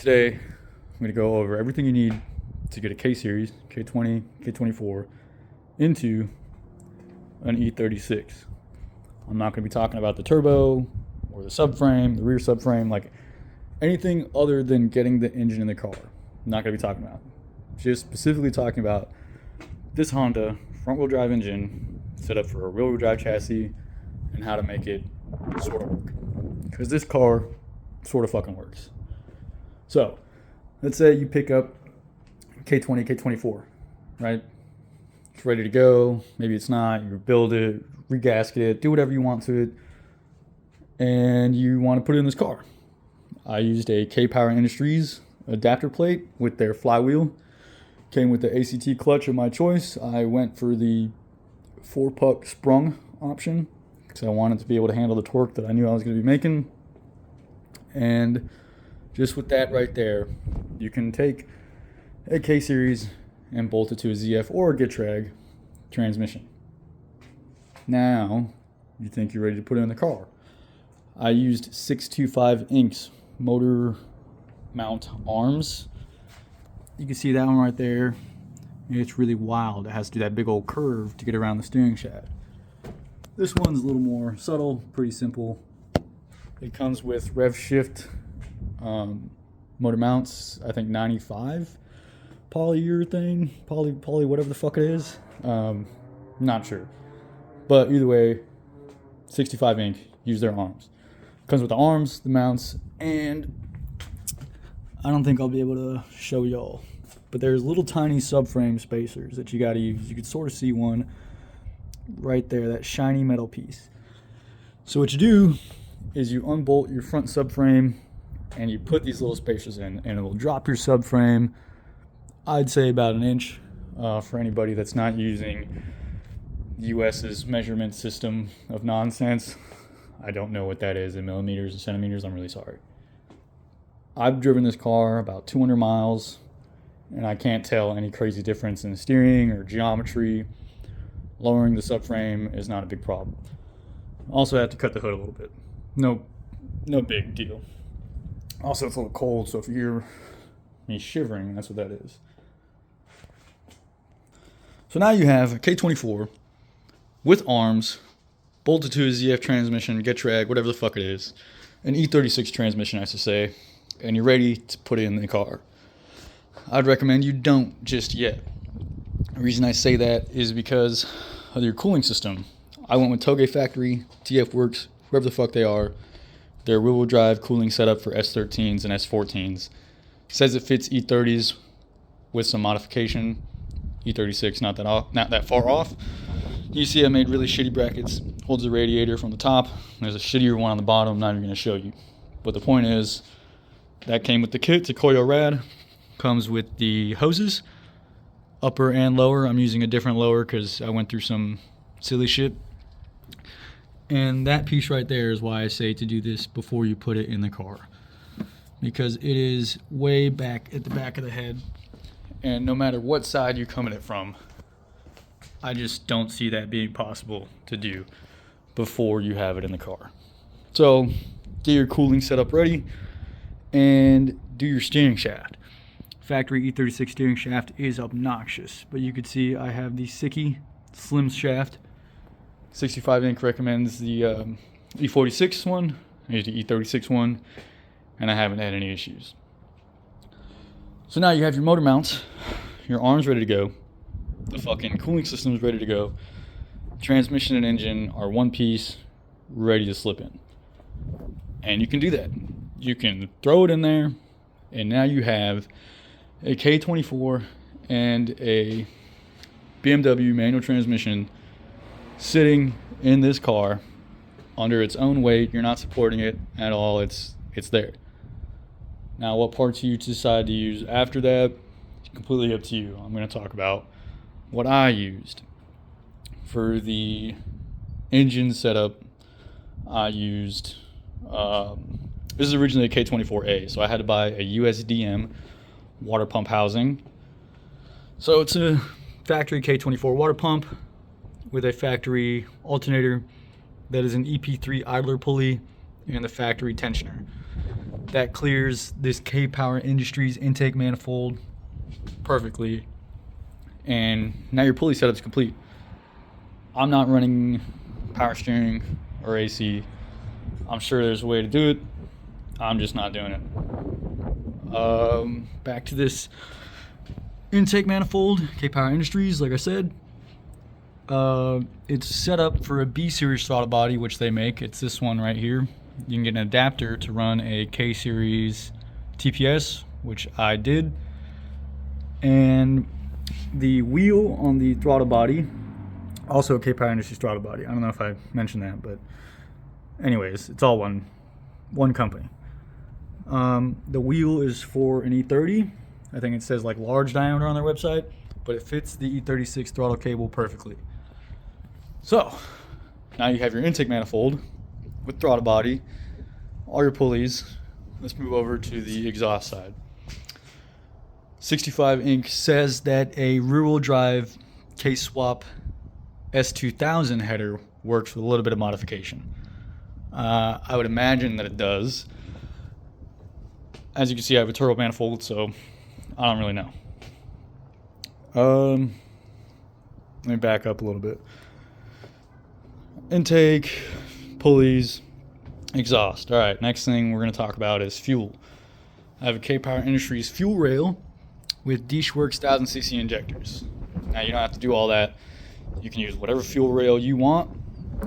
Today, I'm going to go over everything you need to get a K series, K20, K24, into an E36. I'm not going to be talking about the turbo or the subframe, the rear subframe, like anything other than getting the engine in the car. I'm not going to be talking about. Just specifically talking about this Honda front-wheel drive engine set up for a rear-wheel drive chassis and how to make it sort of work. Because this car sort of fucking works. So, let's say you pick up K20, K24, right? It's ready to go. Maybe it's not. You build it, regasket it, do whatever you want to it, and you want to put it in this car. I used a Kpowerindustries adapter plate with their flywheel. Came with the ACT clutch of my choice. I went for the 4-puck sprung option because I wanted to be able to handle the torque that I knew I was going to be making. And just with that right there, you can take a K-Series and bolt it to a ZF or a Getrag transmission. Now, you think you're ready to put it in the car. I used 625 inks motor mount arms. You can see that one right there. It's really wild. It has to do that big old curve to get around the steering shaft. This one's a little more subtle, pretty simple. It comes with rev shift motor mounts, I think 95 polyurethane, poly whatever the fuck it is. Not sure. But either way, 65 ink, use their arms. Comes with the arms, the mounts, and I don't think I'll be able to show y'all. But there's little tiny subframe spacers that you gotta use. You can sort of see one right there, that shiny metal piece. So what you do is you unbolt your front subframe and you put these little spacers in, and it will drop your subframe, I'd say about an inch, for anybody that's not using US's measurement system of nonsense. I don't know what that is in millimeters or centimeters. I'm really sorry. I've driven this car about 200 miles, and I can't tell any crazy difference in the steering or geometry. Lowering the subframe is not a big problem. Also, I have to cut the hood a little bit. No big deal. Also, it's a little cold, so if you hear me shivering, that's what that is. So now you have a K24 with arms, bolted to a ZF transmission, Getrag, whatever the fuck it is, an E36 transmission, I should say, and you're ready to put it in the car. I'd recommend you don't just yet. The reason I say that is because of your cooling system. I went with Touge Factory, TF Works, whoever the fuck they are. Their rear-wheel drive cooling setup for S13s and S14s. Says it fits E30s with some modification. E36 not that far off. You see I made really shitty brackets. Holds the radiator from the top. There's a shittier one on the bottom. I'm not even going to show you. But the point is, that came with the kit. It's a Koyo Rad. Comes with the hoses, upper and lower. I'm using a different lower because I went through some silly shit. And that piece right there is why I say to do this before you put it in the car. Because it is way back at the back of the head. And no matter what side you're coming it from, I just don't see that being possible to do before you have it in the car. So get your cooling setup ready and do your steering shaft. Factory E36 steering shaft is obnoxious, but you can see I have the Sicky slim shaft. 65 Inc recommends the E46 one. I use the E36 one, and I haven't had any issues. So now you have your motor mounts, your arms ready to go, the fucking cooling system is ready to go, transmission and engine are one piece, ready to slip in. And you can do that. You can throw it in there, and now you have a K24 and a BMW manual transmission sitting in this car under its own weight. You're not supporting it at all. It's there. Now, what parts you decide to use after that is completely up to you. I'm going to talk about what I used. For the engine setup, I used, this is originally a K24A, so I had to buy a usdm water pump housing. So it's a factory K24 water pump with a factory alternator that is an EP3 idler pulley and the factory tensioner. that clears this Kpowerindustries intake manifold perfectly. And now your pulley setup is complete. I'm not running power steering or AC. I'm sure there's a way to do it. I'm just not doing it. Back to this intake manifold, Kpowerindustries, like I said. It's set up for a B series throttle body, which they make. It's this one right here. You can get an adapter to run a K series TPS, which I did. And the wheel on the throttle body, also a Kpowerindustries throttle body. I don't know if I mentioned that, but anyways, it's all one company. The wheel is for an E30. I think it says like large diameter on their website, but it fits the E36 throttle cable perfectly. So now you have your intake manifold with throttle body, all your pulleys. Let's move over to the exhaust side. 65 Inc. says that a rear-wheel drive K-swap S2000 header works with a little bit of modification. I would imagine that it does. As you can see, I have a turbo manifold, so I don't really know. Let me back up a little bit. Intake, pulleys, exhaust. All right, next thing we're going to talk about is fuel. I have a Kpowerindustries fuel rail with Touge 1000cc injectors. Now, you don't have to do all that. You can use whatever fuel rail you want,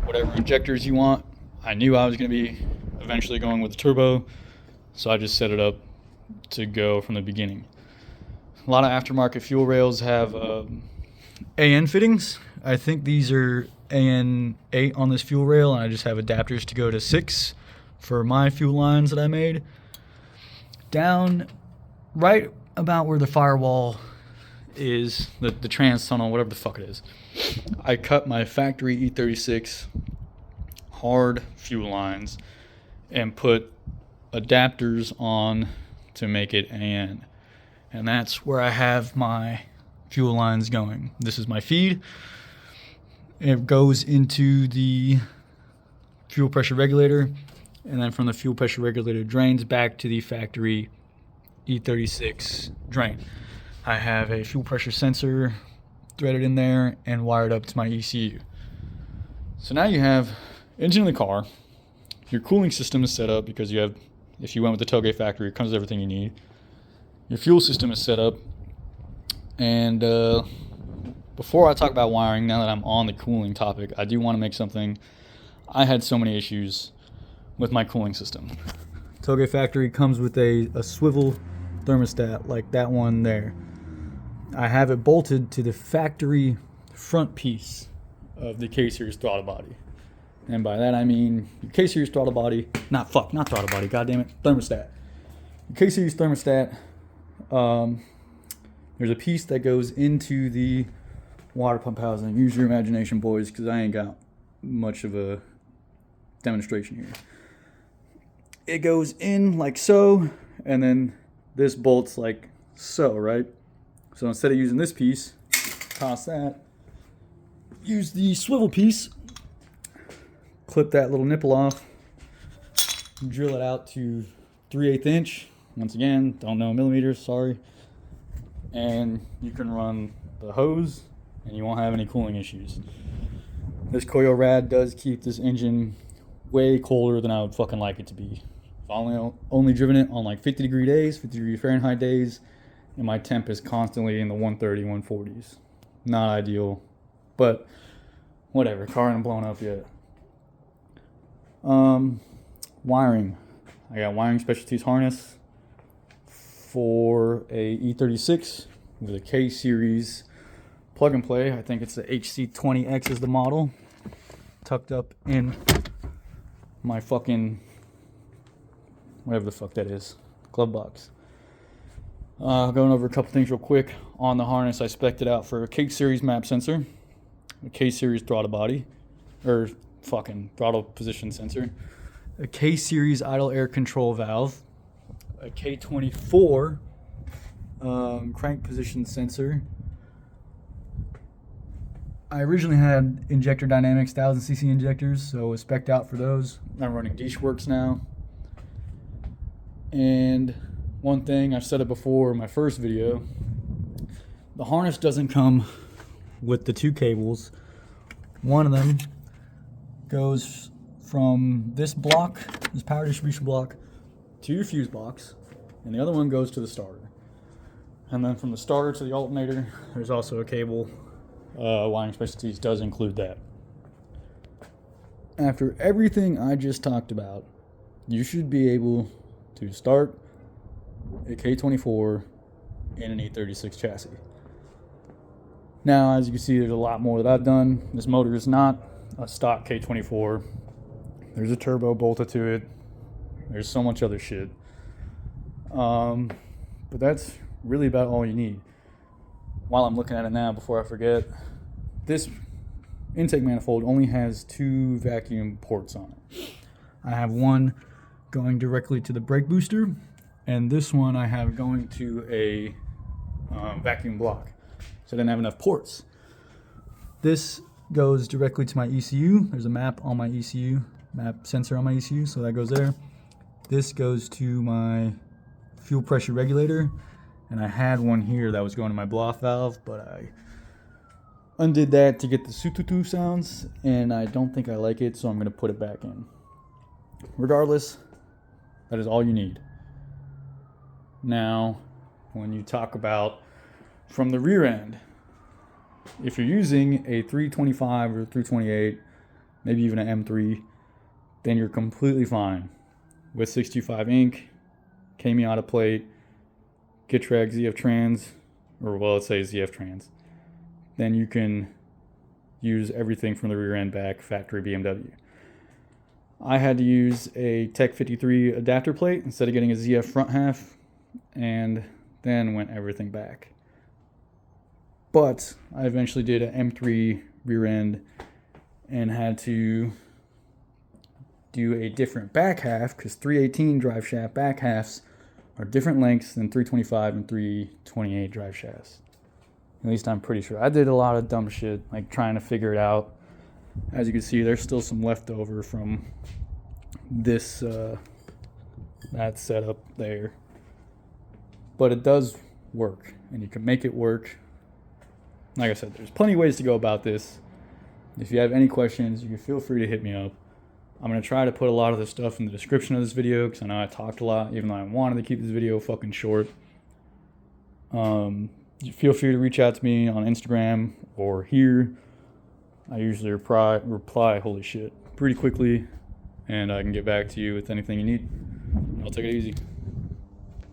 whatever injectors you want. I knew I was going to be eventually going with the turbo, so I just set it up to go from the beginning. A lot of aftermarket fuel rails have AN fittings. I think these are AN 8 on this fuel rail, and I just have adapters to go to 6 for my fuel lines that I made. Down right about where the firewall is, the trans tunnel, whatever the fuck it is, I cut my factory E36 hard fuel lines and put adapters on to make it AN. And that's where I have my fuel lines going. This is my feed. It goes into the fuel pressure regulator, and then from the fuel pressure regulator drains back to the factory E36 drain. I have a fuel pressure sensor threaded in there and wired up to my ECU. So now you have engine in the car. Your cooling system is set up because you have, if you went with the Touge factory, it comes with everything you need. Your fuel system is set up. And before I talk about wiring, now that I'm on the cooling topic, I do want to make something. I had so many issues with my cooling system. Touge factory comes with a swivel thermostat like that one there. I have it bolted to the factory front piece of the K-series throttle body. And by that I mean your K-series throttle body, not throttle body, goddammit, thermostat. Your K-series thermostat, there's a piece that goes into the water pump housing. Use your imagination, boys, because I ain't got much of a demonstration here. It goes in like so, and then this bolts like so, right? So instead of using this piece, toss that, use the swivel piece, clip that little nipple off, drill it out to 3/8 inch. Once again, don't know millimeters, sorry. And you can run the hose and you won't have any cooling issues. This coil rad does keep this engine way colder than I would fucking like it to be. I've only driven it on like 50 degree days, 50 degree Fahrenheit days, and my temp is constantly in the 130, 140s. Not ideal, but whatever, car ain't blown up yet. Wiring. I got wiring specialties harness for a E36 with a K series plug and play. I think it's the HC20X is the model. Tucked up in my fucking, whatever the fuck that is, glove box. Going over a couple things real quick. On the harness, I spec'd it out for a K series map sensor, a K series throttle body, or fucking throttle position sensor, a K series idle air control valve, a K24 crank position sensor. I originally had Injector Dynamics 1000cc injectors, so I was spec'd out for those. I'm running Touge now. And one thing, I've said it before in my first video, the harness doesn't come with the two cables. One of them goes from this block, this power distribution block, to your fuse box, and the other one goes to the starter. And then from the starter to the alternator, there's also a cable. Wiring Specialties does include that. After everything I just talked about, you should be able to start a K24 in an E36 chassis. Now, as you can see, there's a lot more that I've done. This motor is not a stock K24. There's a turbo bolted to it. There's so much other shit. But that's really about all you need. While I'm looking at it now, before I forget, this intake manifold only has 2 vacuum ports on it. I have one going directly to the brake booster, and this one I have going to a vacuum block. So I didn't have enough ports. This goes directly to my ECU. There's a map on my ECU, map sensor on my ECU, so that goes there. This goes to my fuel pressure regulator, and I had one here that was going to my blow off valve, but I undid that to get the sututu sounds, and I don't think I like it, so I'm going to put it back in. Regardless, that is all you need. Now, when you talk about from the rear end, if you're using a 325 or 328, maybe even an M3, then you're completely fine with 625 Inc, Kamiata plate, Getrag ZF trans, or well, let's say ZF trans. Then you can use everything from the rear end back, factory BMW. I had to use a Tech 53 adapter plate instead of getting a ZF front half, and then went everything back. But I eventually did an M3 rear end and had to do a different back half, because 318 drive shaft back halves are different lengths than 325 and 328 drive shafts. At least I'm pretty sure. I did a lot of dumb shit, like trying to figure it out. As you can see, there's still some leftover from this that setup there. But it does work, and you can make it work. Like I said, there's plenty of ways to go about this. If you have any questions, you can feel free to hit me up. I'm going to try to put a lot of this stuff in the description of this video, because I know I talked a lot, even though I wanted to keep this video fucking short. Feel free to reach out to me on Instagram or here. I usually reply, holy shit, pretty quickly, and I can get back to you with anything you need. I'll take it easy.